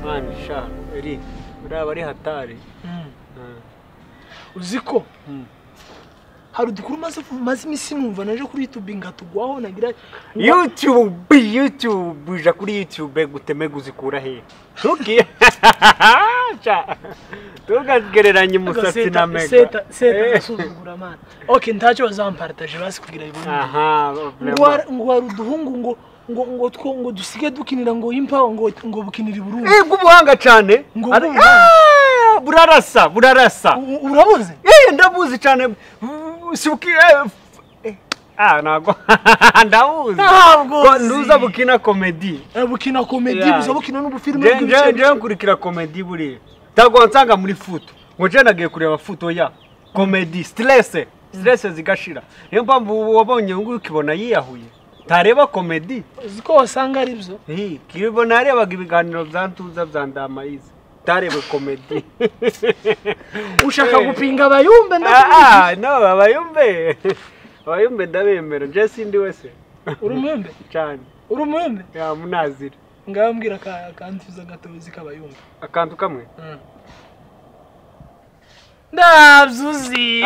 mani sha eri uraba ari hatari uziko hari udukuru maze imisi numva naje kuri YouTube ngatugwaho nagira YouTube uja kuri YouTube guteme guzikura he tugiye tugagereranya umusatsi na mega seta nasuzugura man okay ntacyo bazampartage basi kugira ibone aha ngo hari uduhungu ngo dusige dukinira ngo impa ngo bukinira Burundi ubuhanga cyane burarasa urabuze ndabuzi cyane sibuki nago ndabuzi ntabwo nduza bukina comedy biza bukina n'ubufilme nje nkurikira comedy buri tago nsanga muri foot ngo je nagiye kureba foot ya comedy stress zigashira niyo mpamvu wabonye ngo ukibona yiyahuye tareba comedy uziko wasanga ari byo kibona arebaga ibiganiro byantuza byandamayize tarebe comedy ushaka gupinga abayumbe no abayumbe ndabemera je sindi wese urumwembe cyane urumwembe ya munazira ngambwira akantuza gatozi kabayumbe akantu kamwe ndabyuzi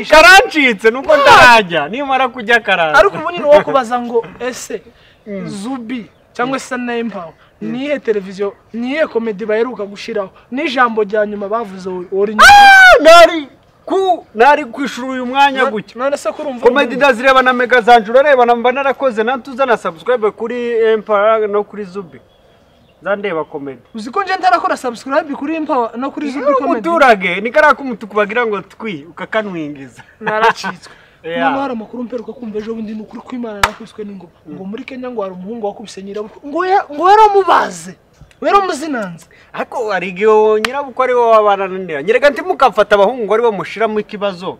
karancitse nuko ndarajya nimara kujya karara ariko ubunini wo kubaza ngo ese Zubi cyangwa se Nempao nihe televiziyo nihe comedy baheruka gushiraho n'ijambo rya nyuma bavuze ori nari kwishura uyu mwanya gucyo none se kurumva comedy ndazireba na mega zanjura reba namba narakoze nantuza na subscribe kuri Empire no kuri Zubi ndandeba comedy uziko nje ndarakora subscribe kuri Empire no kuri Zubi comedy umuturage nikaraka umutuku bagira ngo twi ukakanwingiza naracitswe n'amara makuru mperuka kumva ejo bundi n'ukuri kw'Imana nakwiswe n'ingoma ngo muri Kenya ngo hari umuhungu wakubise nyirabukwe ngo yaramubaze waramuzinanze ariko ari giyo nyirabukwe ari wo wabananira nyerega ntimukafata abahungu ngo ari bo mushiramo ikibazo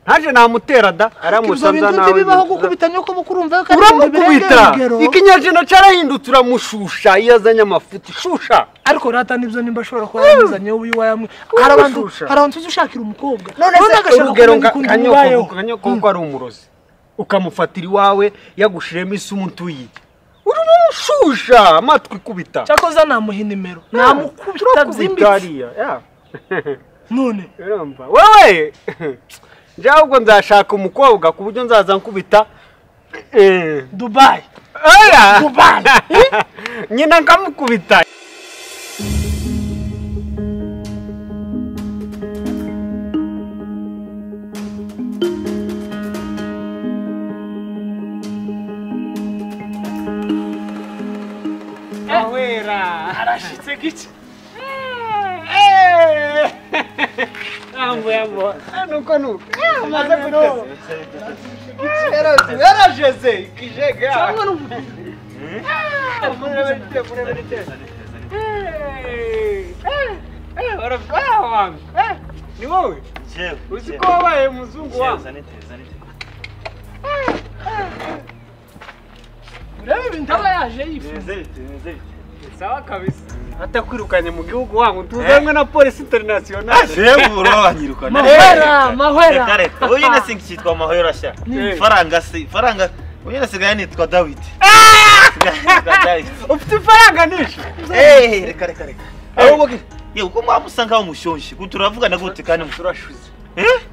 ntaje namutera da aramusanza nawe bibaho gukubita nyoko bukurumva ko uramukubita ikinyajana carahindutse uramushusha iyazanya amafuti shusha ariko rata nibyo nimba ashobora kuba yamuzanye uyu wayamwe arabantu uzushakira umukobwa none urugero kanyoko ko ari umurozi ukamufatira iwawe yagushiremo isumu ntuyi urumushusha amatwi kubita cyakoza namuha nimero namukubita byimbitse none urumva wewe njyaho nzashaka umukobwa ku buryo nzaza nkubita Dubai nyina nkamukubita arashitse gice ambo nuko maze kuno yarajeze kijege cyangwa n'umuntu ni wowe uzi ko wabaye muzungu wangu urebe ibintu aba yaje yifuza sawa kabisa atakwirukanye mu gihugu wangu tuzanywe na police international jewe urabanyirukana mahwera kareka uyu nasingi cyitwa mahwera sha faranga uyu nasigaye nitwa David ufite faranga nisho reka ahubwo ye uko mwamusanga umushonshi kuturavugana gute kandi turashuze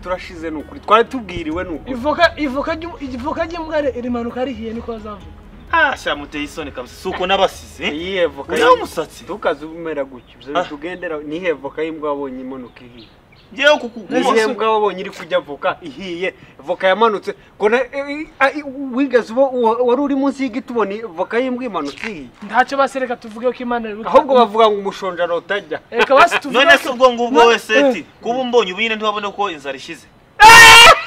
turashize nukuri twari tubwiriwe nukuri ivoka ry'imbware irimanuka rihiye niko bazavuga sha muteye isoni kabisa suko nabasize yihevoka uyu musatsi tukazumera gutyo byo tugendera nihevoka y'imbwa wabonye imanuka ihiye jewe kukukuba imbwa wabonye iri kujya voka ihiye voka yamanutse kona wigeze wari uri munsi y'igiti ubona voka y'imbwa imanutse ihiye ntacyo basereka tuvuge ko Imana ahubwo bavuga ngo umushonja rotajya reka basi tuvuge none se ubwo ngubwo wese ati kuba umbonye ubine ntiwabone ko inzara ishize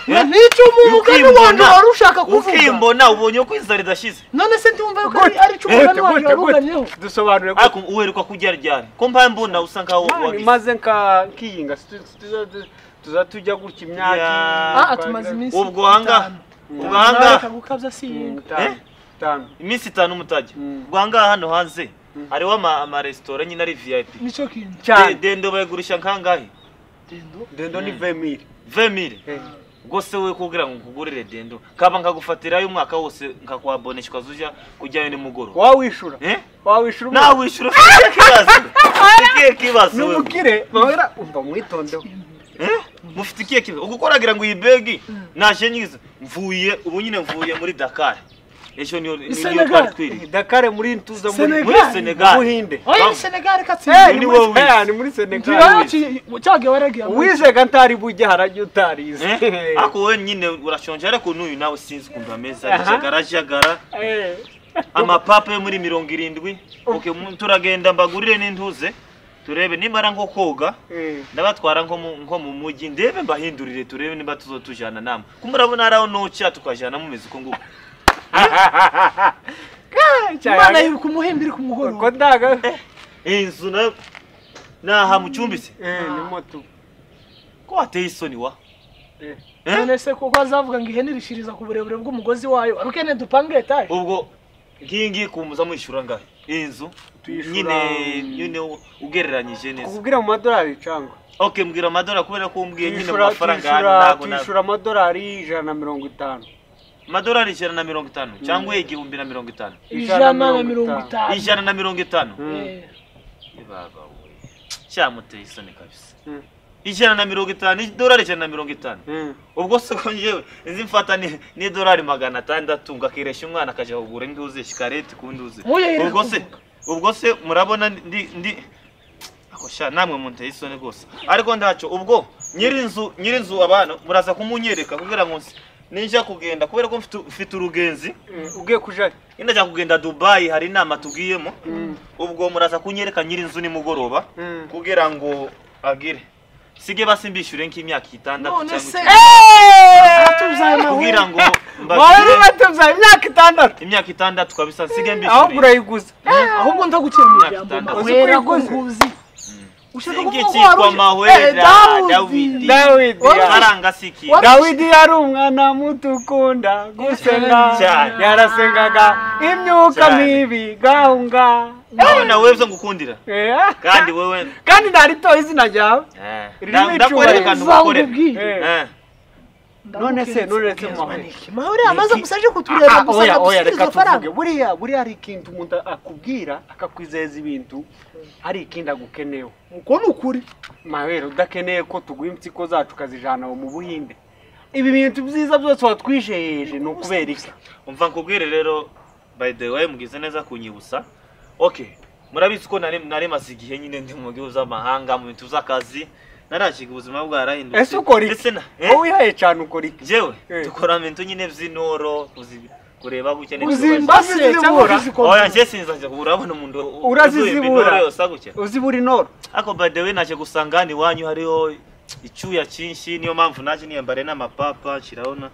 nicyo umugani wanje wari ushaka kuvuga ukimbona ubonye ko inzara idashize none se ndumva ko ari cyo umugani wanje waruganyeho dusobanure ariko uheruka kujya ryari ko mpa mbona usanga wagize maze nkiyinga tujya gutya imyaka tumaze iminsi ubwo hanga gukabya si iminsi 5 mutajya ubwo hanga hano hanze hariho ama restaurant nyine ari VIP nicyo kintu dendo bagurisha nkangahe dendo ni 20,000 20,000 gose we kugira ngo nkugurire dendo kaba nkagufatirayo umwaka wose nkakwaboneshwa zuja kujyayo ni mugoro wawishura wawishura na wishura kibazo numukire bahera umva mwitondeho mufite ikihe kibazo ugukoragira ngo yibegi naje nyiza mvuye ubu nyine mvuye muri Dakar ejo niyo twari Dakar muri ntuza muri Senegal Buhinde oya Senegal katsinze ni wowe ni muri Senegal cyage waragiye wize gantari bujya harajye utarize ako we nyine urashonje ariko n'uyu nawe sinzi kumva meza jagara amapapa yo muri 70 okay turagenda mbagurire n'intuze turebe nimara nko koga ndabatwara nko mu mujyi ndebe mbahindurire turebe niba tuzotujana namwe kumurabona araho nocha tukajana mu mezi ko nguko Mana yibuka umuhembiri ku muhoro ko ndaga inzu naha mucumbise ni moto ko ateye isoni wa none se ko azavuga ngo ihene rishiriza ku burebure bw'umugozi wayo arukene dupange etage ubwo ngingi kumuza mwishura ngahe inzu nyine ugereranyije neza kubwira mu madolari cyangwa okay mbwira amadolari kubera ko umbwiye nyine mu mafaranga ntago twishura amadolari 150 amadolari 150 cyangwa 1050 150 ibaba we cyamuteye isoni kabisa 150 idolari 150 ubwo se ko njewe nzi mfata ni dolari 600 ngakiresha umwana akaje kugura induze shikarete kunduze ubwo se murabona ndi akosha namwe munteye isoni gose ariko ndaco ubwo nyirinzu abana muraza kumunyereka kugira ngo ninja kugenda kubera ko mfite urugenzi ugiye kuja indaja kugenda Dubai hari inama tugiyemo ubwo muraza kunyereka nyirinzu ni mugoroba kugira ngo agire sige basimbishure nk'imyaka 6 cyangwa kugira ngo mbashire batuvza imyaka 6 kabisa sige mbishure aho burayiguza ahubwo ndagukemura yambo kwera ko nguzi ushaka kuvuga mahwera David karanga siki David yari umwana mutukunda gusenga yarasengaga imyuka mibi gahunga na wewe ngukundira kandi wewe kandi ndari to izina ryawe ndakwereka ndukorera none se mahwera amaze gusaje kutureba gusa oya reka tuvuge buriya ari ikintu umuntu akubwira akakwizeza ibintu hari ikindi agukeneyeho uko nukuri mahwera udakeneye ko tuguha impyiko zacu kazijana mu Buhinde ibi bintu byiza byose watwisheje no kubera iki umva nkubwire rero by the way mugize neza kunyibusa okay murabizi ko nari masigihe nyine ndi mu gihugu z'amahanga mu bintu z'akazi narashiga ubuzima bwarahindutse ese ukora iki wowe yaye cyane ukora iki jewe dukora ibintu nyine vy'intoro kureba guke ne uzimbase cyangwa oya nje sinzaje urabona umuntu urazizibura uzibura intoro ako by the way naje gusangani wanyu hariho icyuya cyinshi niyo mpamvu naje niyambare n'amapapa kirabona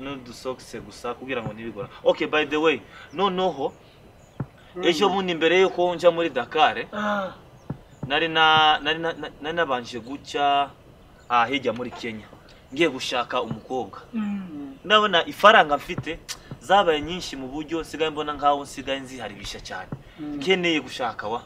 n'udusokse gusa kugira ngo nibigora okay by the way noneho ejo bundi mbere yuko nja muri Dakar nari nabanje guca hirya muri Kenya ngiye gushaka umukobwa ndabona ifaranga mfite zabaye nyinshi mu buryo sigaye mbona nkaho sigaye nziharibisha cyane nkeneye gushaka wa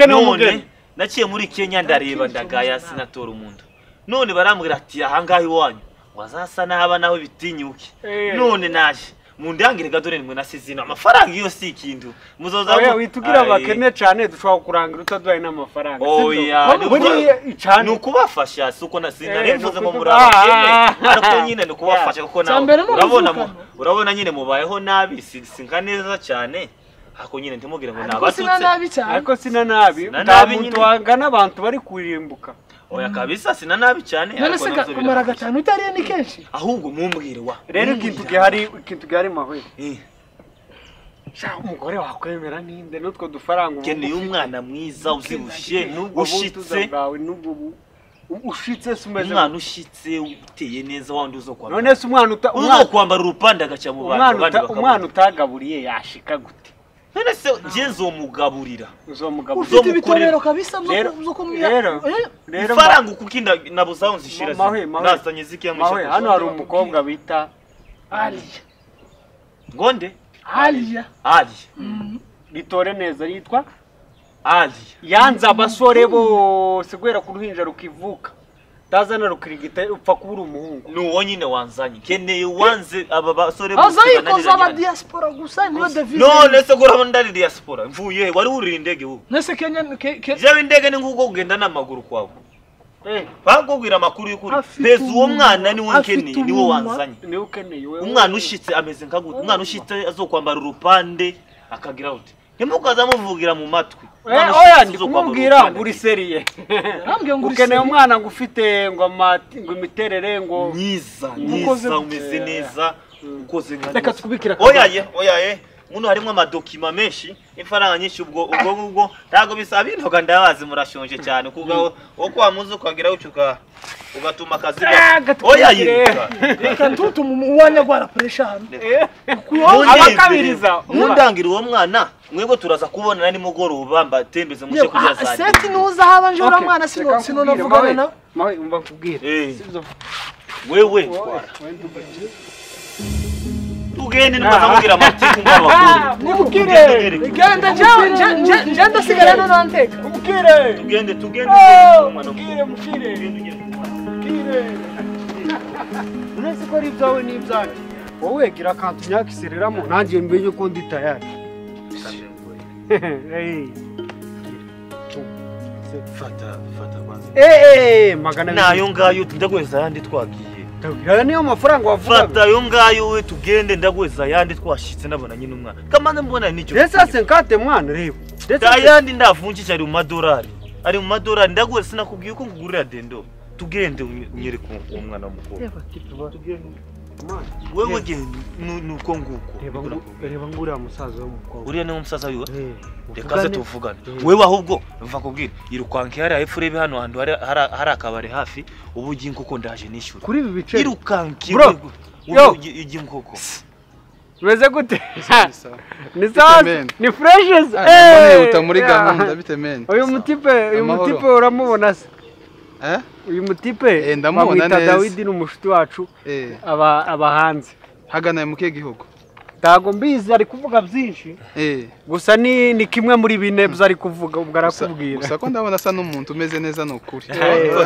none naciye muri Kenya ndareba ndagaya sinatora umuntu none barambwira ati ahangaha iwanyu wazasa naba nawe bitinyuke none naje mundangire gadore nimwe nasizina amafaranga iyo si ikintu muzoza oya witugira bakene cyane dushobora kurangira utadwaye n'amafaranga oya icane nukubafasha suko narevuze ngo murabakene ariko nyine nukubafasha kuko nawe urabona nyine mubayeho nabi sinka neza cyane ako nyine ntimugire ngo nabatutse ariko sina nabi ntabwo wangana abantu bari kurimbuka oya kabisa sina nabi cyane none se kumara gatanu utariye ni kenshi ahubwo mumbwire wa rero ikintu gihari mahwe umugore wakwemera ninde nutwo dufaranga ukeneye umwana mwiza uzibushe ushitse ushitse sumeze umwana ushitse uteye neza wandi uzokwambara none se umwana kwambara urupanda gaca mu bantu umwana utagaburiye yashika gute none se ngenzo mugaburira ufite ibitorero kabisa zo kumira rero faranga ukukinda nabuzaho nzishira nasanye zikiya mushe hano hari umukobwa bita Aliya ngonde Aliya bitore neza yitwa Aliya yanza abasore bose gwera ku ruhinja rukivuka utazana rukirigita upfa kubura umuhungu nuwo nyine wanzanye keneye wanze aba basore azayikoza aba diaspora gusa niyo devise none se gura ndari diaspora mvuye wari uri indege wowe nese Kenya jewe indege ni nguko kugenda n'amaguru kwawe bagubwira amakuru y'ukuri peza uwo mwana ni we keneye niwo wanzanye ni ukeneye wewe umwana ushitse ameze nkagute umwana ushitse azokwambara urupande akagira ute ntimukaza muvugira mu matwi oya ndikumubwira nguri seriye ukeneye umwana ngufite ngo imiterere ngo myiza umeze neza ukoze nka reka tukubikira oya muno harimo amadokima menshi ifaranga nyinshi ubwo ntago bisaba intoga ndabazi murashonje cyane kuko wo kwa muzo kwagira ucuka ugatuma akazi oya reka ntutuma uwanya gwara pressure hano abakabiriza mundangira uwo mwana mwego turaza kubonana ni mugoroba mbatembeze mushe kugira za seti nuza haba njura mwana sino navugana na mawe umva kubwira wewe tugende nimazamubwira amatiku ng'abakuru nimukire genda nje ndasigara no nanteka umukire tugende mukire unese ko ari ibyawe n'ibyanjye wowe gira akantu nyakisereramo nanjye mbenye ko ndi tayari fata kwanza magana nayo ngayo ndagweza yandi twagiye aya niyo mafaranga wavuga fata yo ngayo we tugende ndagweza yandi twashitse nabona nyine umwana kamanze mbona nicyo rese 50 mwana reba yandi ndavunjisha ari mu madolari ndagweza sinakubwiye uko ngugurira dendo tugende unyereka uwo mwana w'umukobwa wewe gende nuko nguko reba nguriya musaza w'umukobwa uriya ni umusaza wiwe reka se tuvugane wewe ahubwo mva kubwira irukanke hari hepfo rebe hano hantu hari akabare hafi ubugi nkoko ndaje nishyura kuri ibi bice irukanke ubugi nkoko Weze gute? Ni sawa. Ni freshes. Utamuri gahunda bite men. Uyu mutipe uramubona se? Uyu mutipe ndamubona neza. Dawidi n'umushuti wacu aba hanze. Hagana mu kihe gihugu? Tago mbizi ari kuvuga byinshi. Gusa ni kimwe muri bine byari kuvuga ubwo arakubwira. Gusa ko ndabona asa n'umuntu umeze neza n'ukuri.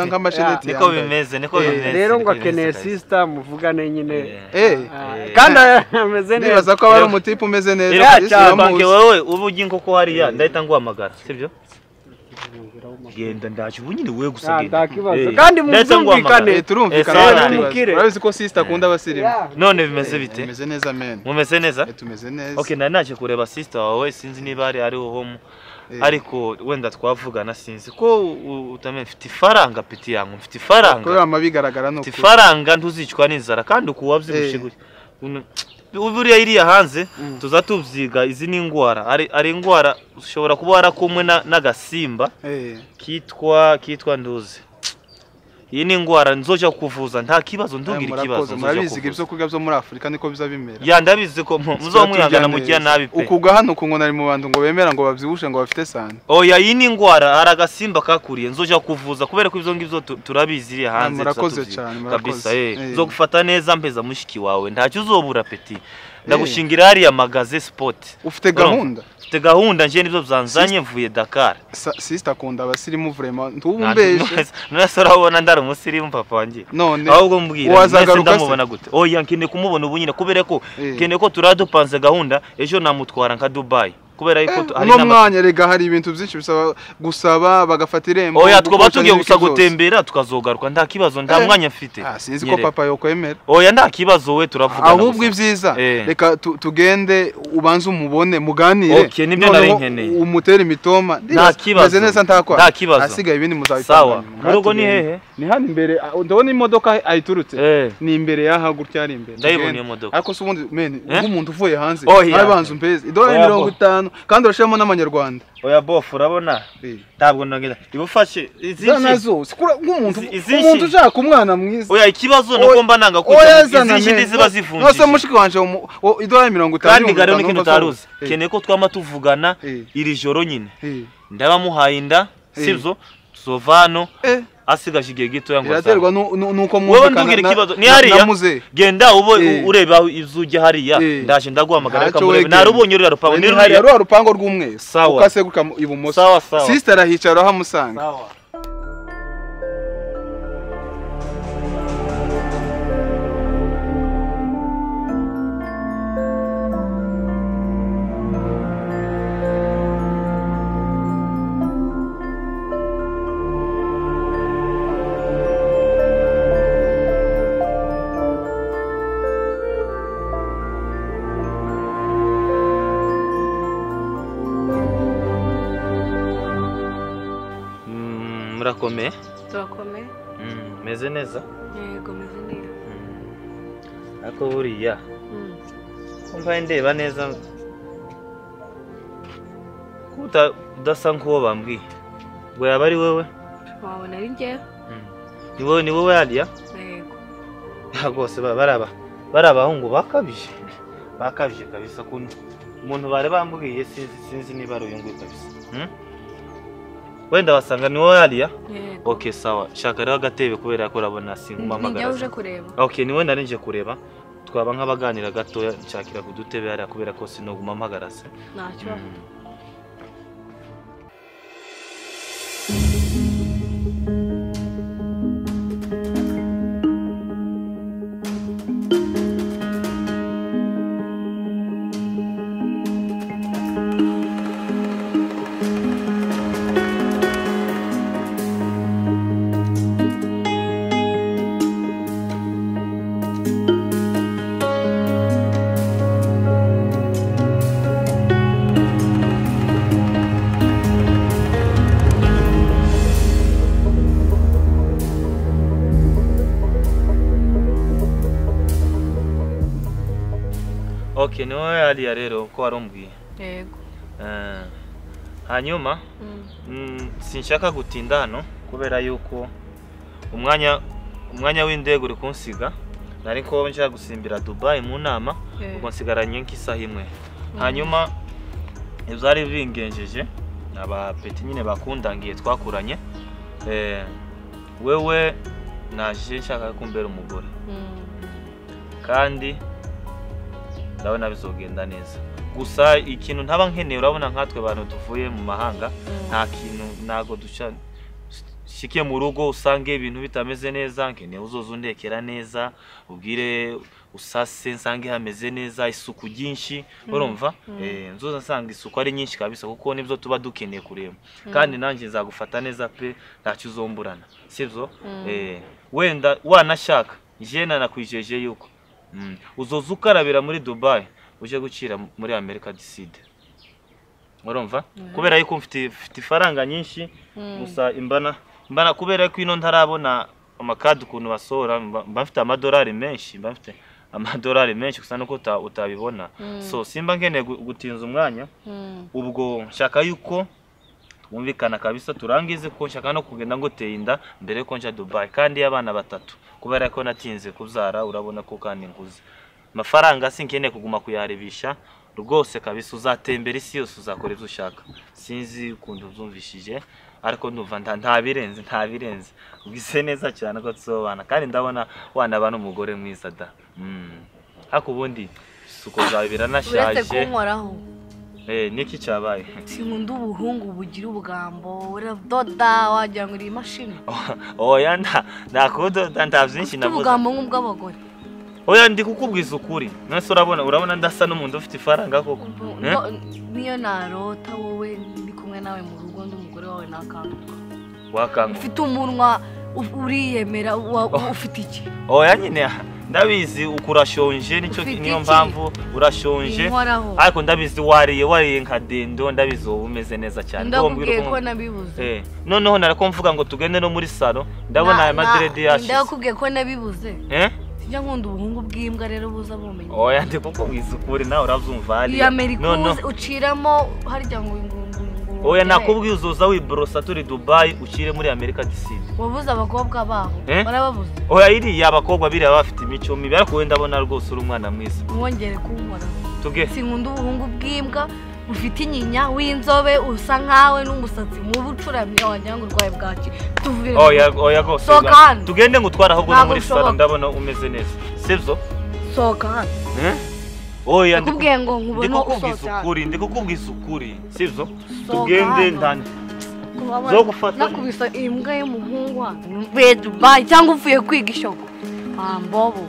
Nk'amasheneti niko bimeze. Rero ngo akeneye sister muvugane nyine. Kandi ameze neza. Nibaza ko ari umutipe umeze neza. Banke wewe ubugi nkoko hariya ndahita nguhamagara sibyo? Genda ndaje ubu nyine wewe gusagenda. Kandi muzumvikane turumvikana. Urabizi ko sister akunda abasirimu. None bimeze bite? Bimeze neza men. Mumeze neza? Tumeze neza. Okay naje kureba sister wawe sinzi niba ari home. Ariko wenda twavugana sinzi ko utamenye mfite ifaranga piti yangu mfite ifaranga. Ko amabigaragara no. Mfite ifaranga ntuzicwa n'inzara kandi ukuwabyibushye gutya. Uburiya iriya hanze tuzatubyiga izi ni ingwara ari ingwara ushobora kuba warakumwe n'agasimba kitwa nduze iyi ni ingwara nzoja kuvuza nta kibazo ndungira ikibazo murabizi ibyo kurya byo muri Afrika niko biza bimera ya ndabizi ko muzomuyangana mugiya nabi pe ukuga hano kungo nari mu bantu ngo bemera ngo bavyibushe ngo bafite sane oya iyi ni ingwara hari agasimba kakuriye nzoja kuvuza kubera ko ivyo ngivyo turabizi iri hanze murakoze cyane kabisa zo gufata neza mpeza mushiki wawe ntacyo uzobura peti ndagushingira hariya magaze sport ufite gahunda nje nivyo byanzanye mvuye Dakar sister akunda abasirimu vraiment ntubumbeje nasora ubona ndari umusirimu papa wanje none ahubwo mbwira nese ndamubona gute oya nkine kumubona ubunyine kubera ko kene ko turadupanze gahunda ejo namutwara nka Dubai kubera yuko hari n'amwanya rega hari ibintu byinshi bisaba gusaba bagafata irembo oya twoba tugiye gusa gutembera tukazogaruka nta kibazo nta mwanya mfite sinzi ko papa yokwemera oya nta kibazo we turavugana ahubwo ibyiza reka tugende ubanze umubone muganire okay nibyo nari nkeneye umutera imitoma nta kibazo neza ntakwa nta kibazo asigaye ibindi muzabifata sawa murugo ni hehe ni hano imbere ndabona imodoka ayiturutse ni imbere yaha gutya ari imbere ndayibona imodoka ariko se ubundi men nk'umuntu uvuye hanze abanze umpeze $50 kandi urashemo n'amanyarwanda oya bofu urabona ntabwo ndagenda ibufashe nazo nk'umuntu ushaka umwana mwiza oya ikibazo nuko mba nanga ko izindi ziba zivunjije nose mushiki wanje $50 kandi garo n'ikintu taruzi keneye ko twama tuvugana iri joro nyine ndaba muhaye inda sivyo sovano asigaje igihe gito yango biraterwa nuko mwumvikana ni hariya genda ubo ureba izujya hariya ndaje ndaguhamagara reka murebe narubonye uri rupango ni hariya ru rupango rw'umwe ukase guka ibumoso sawa sister arahicara hamusanga sawa murakomeye turakomeye meze neza yego meze neza ariko buriya umva ndeba neza udasa nk'uwo bambwiye ngo yaba ari wewe wabona ari njyewe ni wowe hariya yego rwose bari abahungu bakabije kabisa umuntu bari bambwiye sinzi niba ari uyu nguyu kabisa wenda wasanga ni wowe hariya okay sawa shaka rero agatebe kubera ko urabona sinkumuhamagara uje kureba okay ni wenda nje kureba twaba nk'abaganira gatoya nshakira kudutebe hariya kubera ko sinoguma mpagara se ntacyo okay ni wowe hariya rero ko warumbwiye yego hanyuma sinshaka gutinda hano kubera yuko umwanya w'indege uri kunsiga nari ko nshaka gusimbira Dubai mu nama ubwo nsigaranye nk'isaha imwe hanyuma ibyari bingenjeje abapeti nyine bakundangiye twakuranye wewe naje nshaka kumbera umugore kandi ndabona bizogenda neza gusa ikintu ntaba nkeneye urabona nkatwe abantu tuvuye mu mahanga nta kintu nago duca shikiye mu rugo usange ibintu bitameze neza nkeneye uzoza undekera neza ubwire usase nsange hameze neza isuku ryinshi urumva nzoza nsanga isuku ari nyinshi kabisa kuko nibyo tuba dukeneye kureba kandi nanjye nzagufata neza pe ntacyo uzomburana sivyo wenda wanashaka jena nakwijeje yuko uzoza ukarabira muri Dubai uje gucira muri America du Sud urumva kubera yuko mfite ifaranga nyinshi gusa imbana kubera ko ino ntarabona amakadi ukuntu basora mba mfite amadolari menshi gusa nuko utabibona so simba nkeneye gutinza umwanya ubwo nshaka yuko twumvikana kabisa turangize ko nshaka no kugenda ngo teyinda mbere ko nja Dubai kandi y'abana batatu kubera ko natinze kuzara urabona ko kandi nguze amafaranga sinkeneye kuguma kuyarebisha rwose kabisa uzatembera isi yose uzakora ibyo ushaka sinzi ukuntu uzumvishije ariko ndumva ntabirenze ubise neza cyane ko tuzobana kandi ndabona wana bana umugore mwiza da hako ubundi suko zawe biranashaje uretse kunkoraho niki cyabaye sinkunda ubuhungu bugira ubugambo uradoda wagira ngo iri imashini oya nakudoda ndavyinshi navuze ubugambo nk'ubw'abagore oya ndi kukubwiza ukuri nase urabona ndasa n'umuntu ufite ifaranga koko niyo narota wowe ndi kumwe nawe mu rugo nd'umugore wawe nakanguka wakanguka ufite umunwa uriyemera ufite iki oya nyine ndabizi ukurashonje niyo mpamvu urashonje ariko ndabizi wariye nka dendo ndabizi wowe umeze neza cyane ndakubwiye ko nabibuze noneho narako mvuga ngo tugende no muri salo ndabona aya madrede yashize ndakubwiye ko nabibuze sijya nkunda ubuhungu bw'imbwa rero buza bumenye oya ndi kukubwiza ukuri nawe uravyumva hariya iyo Amerika uciramo harya ngo oya nakubwiye uzoza wibrosa turi Dubai ucire muri America du Sud wabuze abakobwa baho barababuze oya iri abakobwa biri bafite imico mibi ariko wenda abona rwose uri umwana mwiza mwongere kunkora tuge sinkunda ubuhungu bw'imbwa ufite inyinya w'inzobe usa nkawe n'umusatsi mubi ucuramye wagira ngo urwaye bwaki tuvire oya gose tugende ngutwara ahubwo no muri salo ndabona umeze neza sivyo soka oya ndikubwiye ngo nkubona ndikukubwiza ukuri sivyo tugende ndani zo gufata nakubisa imbwa y'umuhungu mvuye Dubai cyangwa uvuye kwiga ishoko mbobo